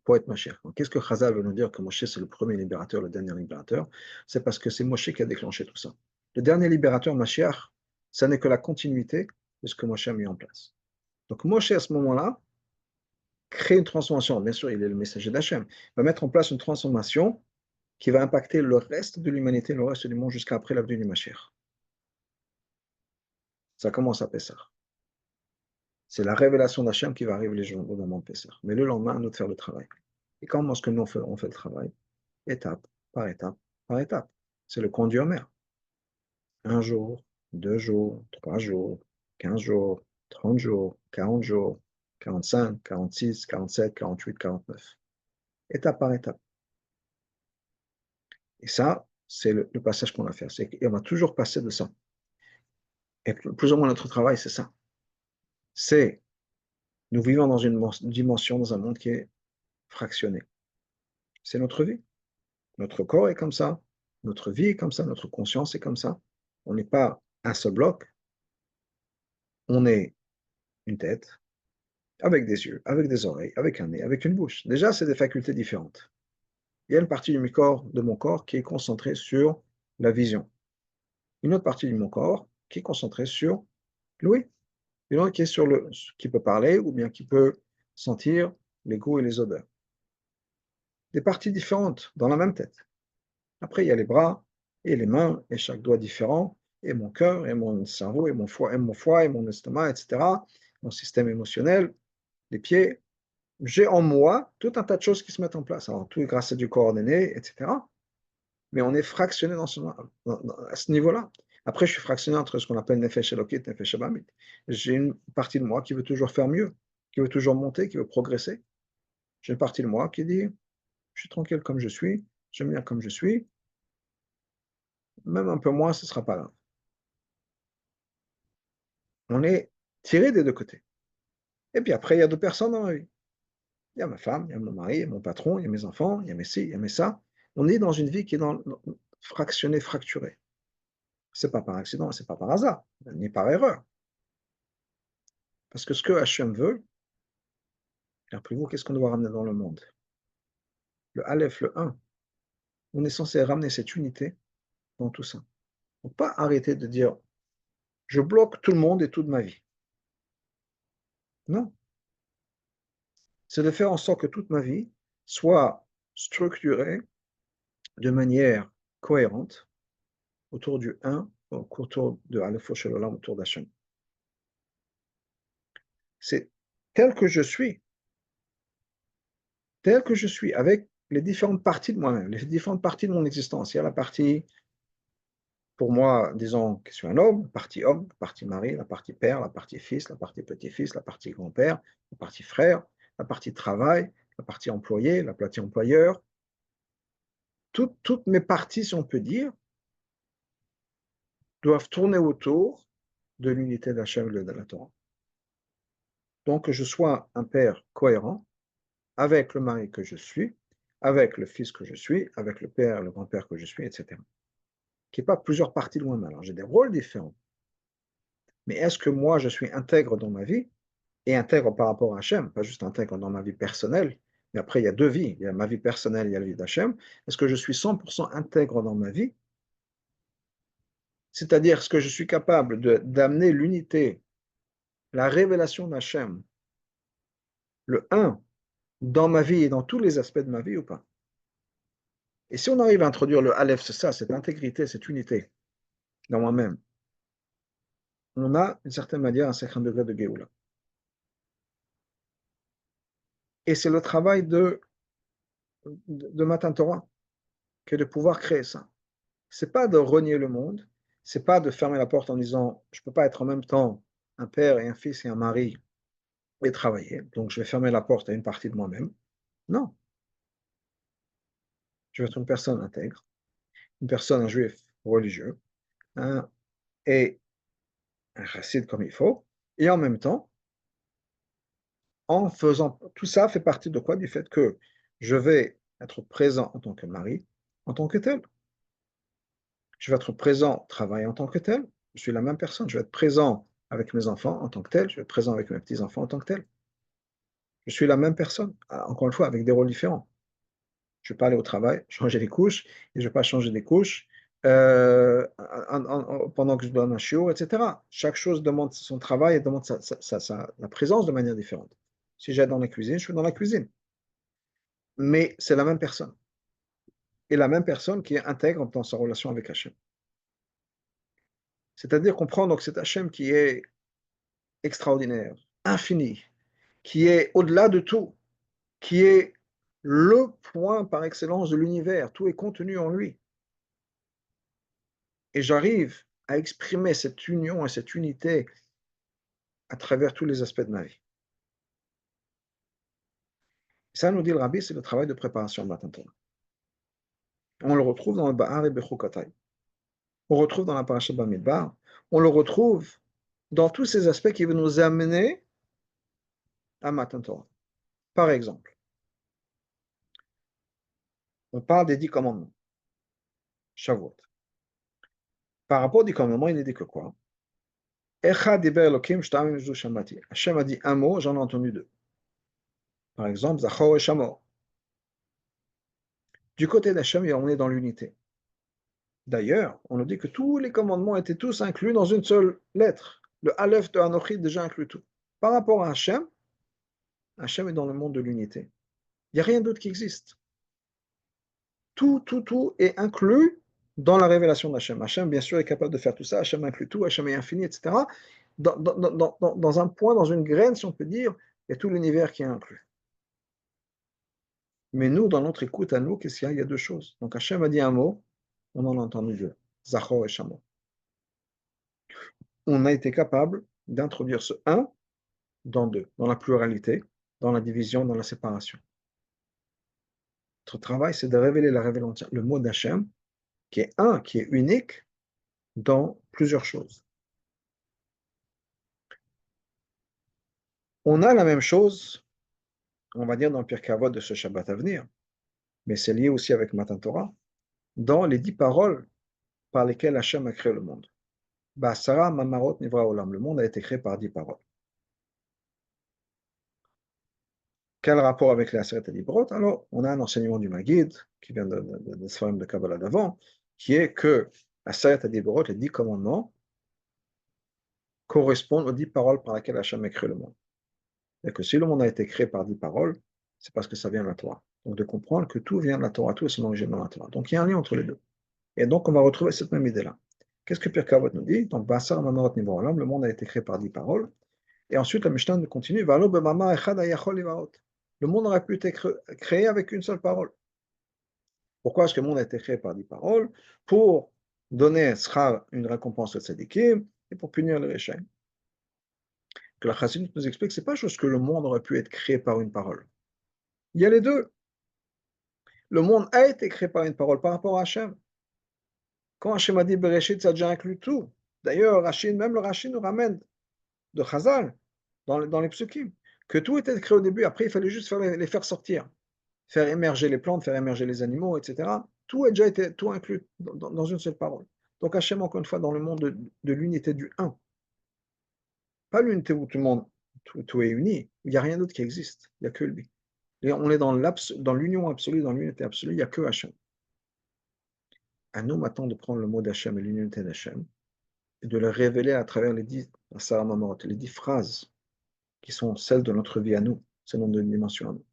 pour être Mashiach. Donc, qu'est-ce que Chazal veut nous dire que Moshe c'est le premier libérateur, le dernier libérateur? C'est parce que c'est Moshe qui a déclenché tout ça. Le dernier libérateur, Mashiach, ça n'est que la continuité de ce que Moshe a mis en place. Donc Moshe, à ce moment-là, crée une transformation. Bien sûr, il est le messager d'Hachem. Il va mettre en place une transformation qui va impacter le reste de l'humanité, le reste du monde, jusqu'à après la venue du Mashiach. Ça commence à Pessah. C'est la révélation d'Hachem qui va arriver les jours au moment de Pessah. Mais le lendemain, à nous de faire le travail. Et comment est-ce que nous on fait le travail? Étape par étape par étape. C'est le conduit en mer. 1 jour, 2 jours, 3 jours, 15 jours, 30 jours, 40 jours, 45, 46, 47, 48, 49. Étape par étape. Et ça, c'est le passage qu'on va faire. Et on va toujours passer de ça. Et plus ou moins notre travail, c'est ça. C'est, nous vivons dans une dimension, dans un monde qui est fractionné. C'est notre vie. Notre corps est comme ça. Notre vie est comme ça. Notre conscience est comme ça. On n'est pas un seul bloc. On est une tête, avec des yeux, avec des oreilles, avec un nez, avec une bouche. Déjà, c'est des facultés différentes. Il y a une partie de mon corps qui est concentrée sur la vision. Une autre partie de mon corps qui est concentrée sur l'ouïe. Une autre qui peut parler ou bien qui peut sentir les goûts et les odeurs. Des parties différentes dans la même tête. Après, il y a les bras et les mains et chaque doigt différent, et mon cœur et mon cerveau et mon foie et mon estomac, etc. Mon système émotionnel, les pieds. J'ai en moi tout un tas de choses qui se mettent en place. Alors, tout est grâce à du coordonné, etc. Mais on est fractionné à ce niveau-là. Après, je suis fractionné entre ce qu'on appelle Nefesh Elokit et Nefesh Abamit. J'ai une partie de moi qui veut toujours faire mieux, qui veut toujours monter, qui veut progresser. J'ai une partie de moi qui dit, je suis tranquille comme je suis, j'aime bien comme je suis, même un peu moins, ce ne sera pas grave. On est tiré des deux côtés. Et puis après, il y a deux personnes dans ma vie. Il y a ma femme, il y a mon mari, il y a mon patron, il y a mes enfants, il y a mes ci, il y a mes ça. On est dans une vie qui est fractionnée, fracturée. Ce n'est pas par accident, ce n'est pas par hasard, ni par erreur. Parce que ce que Hachem veut, Rappelez-vous, qu'est-ce qu'on doit ramener dans le monde? Le Aleph, le un. On est censé ramener cette unité dans tout ça. Il ne faut pas arrêter de dire je bloque tout le monde et toute ma vie. Non, c'est de faire en sorte que toute ma vie soit structurée de manière cohérente autour du un, donc autour de Aleph Shalom, autour d'Hachem. C'est tel que je suis, avec les différentes parties de moi-même, les différentes parties de mon existence. Il y a la partie, pour moi, disons que je suis un homme, la partie mari, la partie père, la partie fils, la partie petit-fils, la partie grand-père, la partie frère, la partie travail, la partie employé, la partie employeur. Toutes mes parties, si on peut dire, doivent tourner autour de l'unité d'Hachem de la Torah. Donc, que je sois un père cohérent avec le mari que je suis, avec le fils que je suis, avec le père, le grand-père que je suis, etc. Qu'il n'y ait pas plusieurs parties de moi-même. Alors, j'ai des rôles différents. Mais est-ce que moi, je suis intègre dans ma vie et intègre par rapport à Hachem, pas juste intègre dans ma vie personnelle, mais après, il y a deux vies. Il y a ma vie personnelle, il y a la vie d'Hachem. Est-ce que je suis 100% intègre dans ma vie? C'est-à-dire, est-ce que je suis capable d'amener l'unité, la révélation d'Hachem, le un, dans ma vie et dans tous les aspects de ma vie ou pas? Et si on arrive à introduire le Aleph, c'est ça, cette intégrité, cette unité dans moi-même, on a, d'une certaine manière, un certain degré de Géoula. Et c'est le travail de Matan Torah, que de pouvoir créer ça. C'est pas de renier le monde, c'est pas de fermer la porte en disant je peux pas être en même temps un père et un fils et un mari et travailler, donc je vais fermer la porte à une partie de moi-même. Non, je vais être une personne intègre, une personne, un juif religieux, un, et un chassid comme il faut, et en même temps, en faisant tout ça fait partie de quoi? Du fait que je vais être présent en tant que mari, en tant que tel. Je vais être présent, travailler en tant que tel. Je suis la même personne. Je vais être présent avec mes enfants en tant que tel. Je vais être présent avec mes petits-enfants en tant que tel. Je suis la même personne, encore une fois, avec des rôles différents. Je ne vais pas aller au travail, changer les couches, et je ne vais pas changer des couches pendant que je donne un chiot, etc. Chaque chose demande son travail et demande la présence de manière différente. Si j'aide dans la cuisine, je suis dans la cuisine. Mais c'est la même personne. Et la même personne qui est intègre dans sa relation avec Hachem. C'est-à-dire qu'on prend donc cet Hachem qui est extraordinaire, infini, qui est au-delà de tout, qui est le point par excellence de l'univers, tout est contenu en lui. Et j'arrive à exprimer cette union et cette unité à travers tous les aspects de ma vie. Ça, nous dit le Rabbi, c'est le travail de préparation de Matan Torah. On le retrouve dans le Ba'ar et Bechukotai. On le retrouve dans la Parashat Bamidbar. On le retrouve dans tous ces aspects qui vont nous amener à Matan Torah. Par exemple, on parle des 10 commandements. Shavuot. Par rapport aux 10 commandements, il est dit que quoi? Echad diber Elokim sh'tamim zu shamati. Hachem a dit un mot, j'en ai entendu deux. Par exemple, Zachor et Shamor. Du côté d'Hachem, on est dans l'unité. D'ailleurs, on nous dit que tous les commandements étaient tous inclus dans une seule lettre. Le Aleph de Anochi déjà inclut tout. Par rapport à Hachem, Hachem est dans le monde de l'unité. Il n'y a rien d'autre qui existe. Tout est inclus dans la révélation d'Hachem. Hachem, bien sûr, est capable de faire tout ça. Hachem inclut tout. Hachem est infini, etc. Dans un point, dans une graine, si on peut dire, il y a tout l'univers qui est inclus. Mais nous, dans notre écoute à nous, qu'est-ce qu'il y a? Il y a deux choses. Donc Hachem a dit un mot, on en a entendu deux. Zachor et Shamor. On a été capable d'introduire ce un dans deux, dans la pluralité, dans la division, dans la séparation. Notre travail, c'est de révéler la révélation, le mot d'Hachem, qui est un, qui est unique dans plusieurs choses. On a la même chose, on va dire, dans le Pirkei Avot de ce Shabbat à venir, mais c'est lié aussi avec Matan Torah, dans les 10 paroles par lesquelles Hachem a créé le monde. Ba'asara mamarot nivra olam. Le monde a été créé par 10 paroles. Quel rapport avec les Aseret Dibrot? Alors, on a un enseignement du Maguide, qui vient de Sfarim de Kabbalah d'avant, qui est que Aseret Dibrot, les 10 commandements, correspondent aux 10 paroles par lesquelles Hachem a créé le monde. Et que si le monde a été créé par 10 paroles, c'est parce que ça vient de la Torah. Donc de comprendre que tout vient de la Torah, tout est son origine dans la Torah. Donc il y a un lien entre les deux. Et donc on va retrouver cette même idée-là. Qu'est-ce que Pirkei Avot nous dit? Donc Basar Mamarot Nivro Olam, le monde a été créé par 10 paroles. Et ensuite la Mishnah nous continue, Valo Bemamar Echad Hayachol Livaot. Le monde aurait pu être créé avec une seule parole. Pourquoi est-ce que le monde a été créé par 10 paroles? Pour donner une récompense aux tzadikim et pour punir les réchaim. Que la Chassidut nous explique, c'est pas juste que le monde aurait pu être créé par une parole. Il y a les deux. Le monde a été créé par une parole par rapport à Hachem. Quand Hachem a dit Bereshit, ça a déjà inclus tout. D'ailleurs, même le Rashi nous ramène de Chazal dans les psukim, que tout était créé au début, après il fallait juste les faire sortir, faire émerger les plantes, faire émerger les animaux, etc. Tout a déjà été tout inclus dans une seule parole. Donc Hachem, encore une fois, dans le monde de l'unité du un, pas l'unité où tout le monde, tout est uni, il n'y a rien d'autre qui existe, il n'y a que lui. Et on est dans l'union absolue, dans l'unité absolue, il n'y a que Hachem. À nous maintenant de prendre le mot d'Hachem et l'unité d'Hachem et de le révéler à travers les 10 Saramamot, les 10 phrases qui sont celles de notre vie à nous, selon une dimension à nous.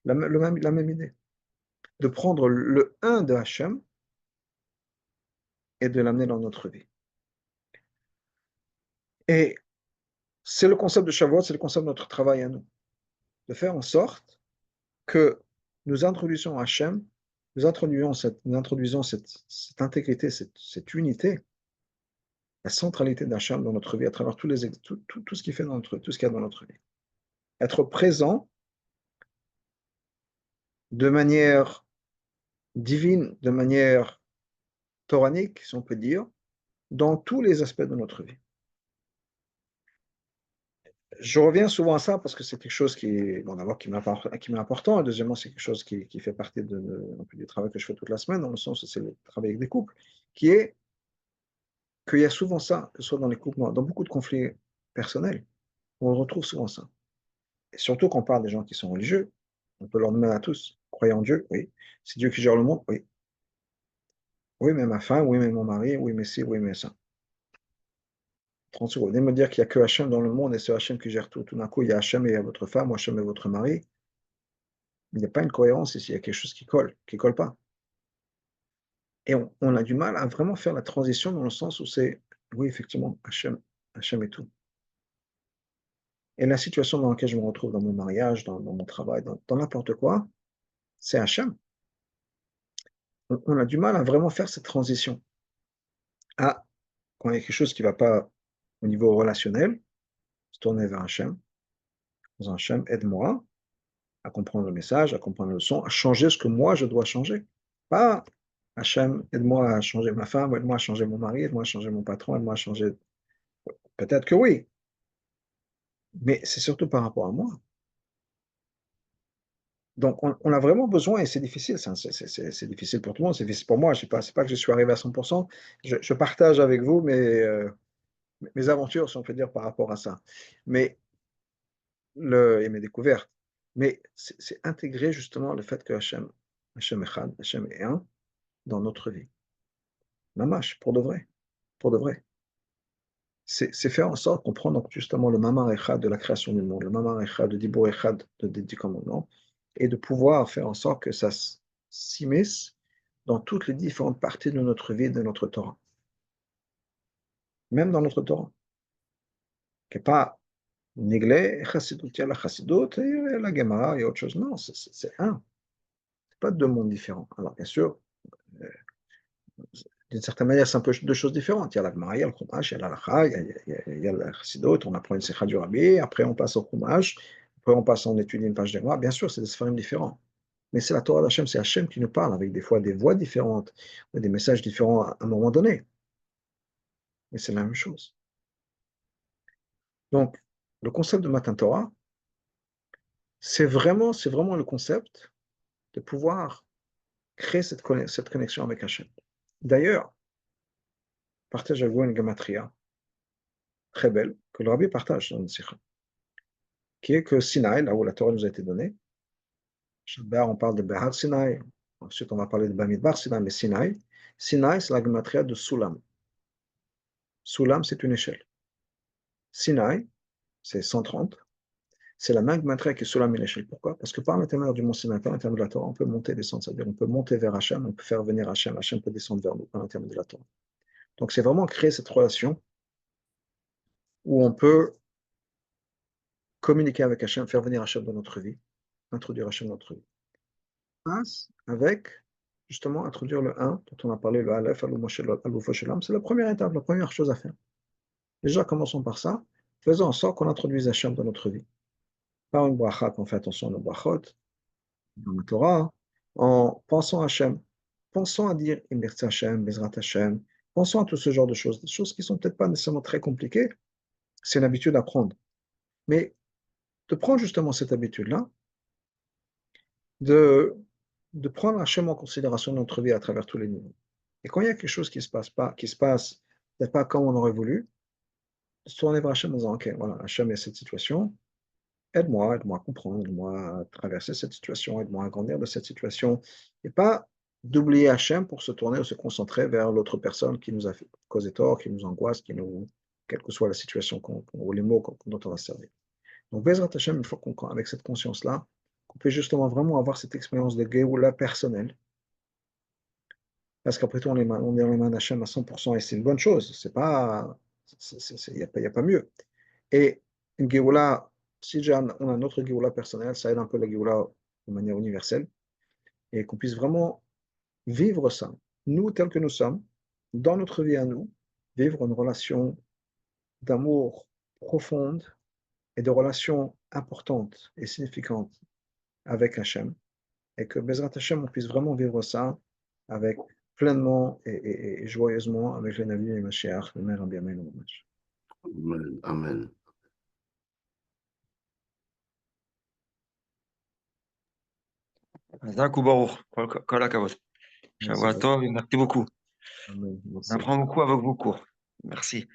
La même idée. De prendre le un de Hachem et de l'amener dans notre vie. Et c'est le concept de Shavuot, c'est le concept de notre travail à nous. De faire en sorte que nous introduisons Hachem, nous introduisons cette intégrité, cette unité, la centralité d'Hachem dans notre vie à travers tout ce qu'il fait tout ce qu'il y a dans notre vie. Être présent de manière divine, de manière toranique, si on peut dire, dans tous les aspects de notre vie. Je reviens souvent à ça parce que c'est quelque chose d'abord qui m'est important, et deuxièmement, c'est quelque chose qui fait partie du travail que je fais toute la semaine, dans le sens où c'est le travail avec des couples, qui est qu'il y a souvent ça, que ce soit dans les couples, dans beaucoup de conflits personnels, on retrouve souvent ça. Et surtout quand on parle des gens qui sont religieux, on peut leur demander à tous, croyez en Dieu, oui. C'est Dieu qui gère le monde, oui. Oui, mais ma femme, oui, mais mon mari, oui, mais ci, oui, mais ça. 30 secondes. Venez me dire qu'il n'y a que Hachem dans le monde et c'est Hachem qui gère tout. Tout d'un coup, il y a Hachem et il y a votre femme, ou Hachem et votre mari. Il n'y a pas une cohérence ici, il y a quelque chose qui colle pas. Et on a du mal à vraiment faire la transition dans le sens où c'est, oui, effectivement, Hachem est tout. Et la situation dans laquelle je me retrouve dans mon mariage, dans mon travail, dans n'importe quoi, c'est Hachem. On a du mal à vraiment faire cette transition. Ah, quand il y a quelque chose qui ne va pas au niveau relationnel, se tourner vers Hachem. Hachem, aide-moi à comprendre le message, à comprendre le leçon, à changer ce que moi je dois changer. Pas Hachem, aide-moi à changer ma femme, aide-moi à changer mon mari, aide-moi à changer mon patron, aide-moi à changer. Peut-être que oui, mais c'est surtout par rapport à moi. Donc on a vraiment besoin, et c'est difficile, c'est difficile pour tout le monde, c'est difficile pour moi, je sais pas, c'est pas que je suis arrivé à 100%, je partage avec vous mes aventures, si on peut dire, par rapport à ça. Mais et mes découvertes. Mais c'est intégrer justement le fait que Hachem Echad, Hachem est un dans notre vie. Mamash, pour de vrai. Pour de vrai. C'est faire en sorte qu'on prend donc justement le Mamar Echad de la création du monde, le Mamar Echad de Dibur Echad des 10 commandements, et de pouvoir faire en sorte que ça s'immisce dans toutes les différentes parties de notre vie, de notre Torah. Même dans notre Torah. Qui n'est pas Néglé, Chassidut, il y a la Chassidut, et la Gemara, il y a autre chose. Non, c'est un. C'est pas deux mondes différents. Alors bien sûr, euh, d'une certaine manière, c'est un peu deux choses différentes. Il y a la Gemara, il y a le Chumash, il y a l'Halakha, il y a la Chassidut, on apprend une Sikha du Rabbi, après on passe au Chumash, après on passe, on étudie une page de Gemara. Bien sûr, c'est des sphères différents. Mais c'est la Torah d'Hachem, c'est Hachem qui nous parle avec des fois des voix différentes, des messages différents à un moment donné. Mais c'est la même chose. Donc, le concept de Matan Torah, c'est vraiment le concept de pouvoir créer cette connexion avec Hachem. D'ailleurs, partage avec vous une gematria très belle que le Rabbi partage dans le Sikha. qui est que Sinaï, là où la Torah nous a été donnée, on parle de Behar Sinaï, ensuite on va parler de Bamidbar Sinaï, mais Sinaï, Sinaï, c'est la gematria de Sulam. Sulam, c'est une échelle. Sinaï, c'est 130. C'est la même gematria que Sulam, une échelle. Pourquoi? Parce que par l'intermédiaire du mont Sinaï, par l'intermédiaire de la Torah, on peut monter et descendre. C'est-à-dire on peut monter vers Hachem, on peut faire venir Hachem, Hachem peut descendre vers nous par l'intermédiaire de la Torah. Donc c'est vraiment créer cette relation où on peut communiquer avec Hachem, faire venir Hachem dans notre vie, introduire Hachem dans notre vie. Passe avec, justement, introduire le 1, dont on a parlé, le Aleph, Al-Ufoshelam, c'est la première étape, la première chose à faire. Déjà, commençons par ça, faisons en sorte qu'on introduise Hachem dans notre vie. Par une bracha, qu'on fait attention à nos brachot, dans la Torah, en pensant à Hachem. Pensons à dire Imertz Hachem, Bezrat Hachem. Pensons à tout ce genre de choses, des choses qui sont peut-être pas nécessairement très compliquées. C'est une habitude à prendre. Mais de prendre justement cette habitude-là, de, de prendre Hachem en considération dans notre vie à travers tous les niveaux. Et quand il y a quelque chose qui se passe pas, qui se passe peut-être pas comme on aurait voulu, de se tourner vers Hachem en disant, OK, voilà, Hachem, il y a cette situation, aide-moi à comprendre, aide-moi à traverser cette situation, aide-moi à grandir de cette situation. Et pas d'oublier Hachem pour se tourner ou se concentrer vers l'autre personne qui nous a fait causer tort, qui nous angoisse, quelle que soit la situation ou les mots dont on va se servir. Donc, Bezrat Hachem, une fois avec cette conscience-là, qu'on peut justement vraiment avoir cette expérience de Géoula personnelle, parce qu'après tout, on est dans les mains d'Hachem à 100% et c'est une bonne chose. C'est pas, il n'y a pas mieux. Et une Géoula, si déjà on a notre Géoula personnelle, ça aide un peu la Géoula de manière universelle et qu'on puisse vraiment vivre ça, nous tels que nous sommes, dans notre vie à nous, vivre une relation d'amour profonde et de relations importantes et significantes avec Hachem et que Bezrat Hachem, on puisse vraiment vivre ça avec pleinement et joyeusement avec les Navi et Mashiach, le Mère Rabbi Amen.
Amen. Amen.
Zach ou Baruch, Kol HaKavod. Shavua Tov, et merci beaucoup.
Amen.
On apprend beaucoup avec vos cours. Merci.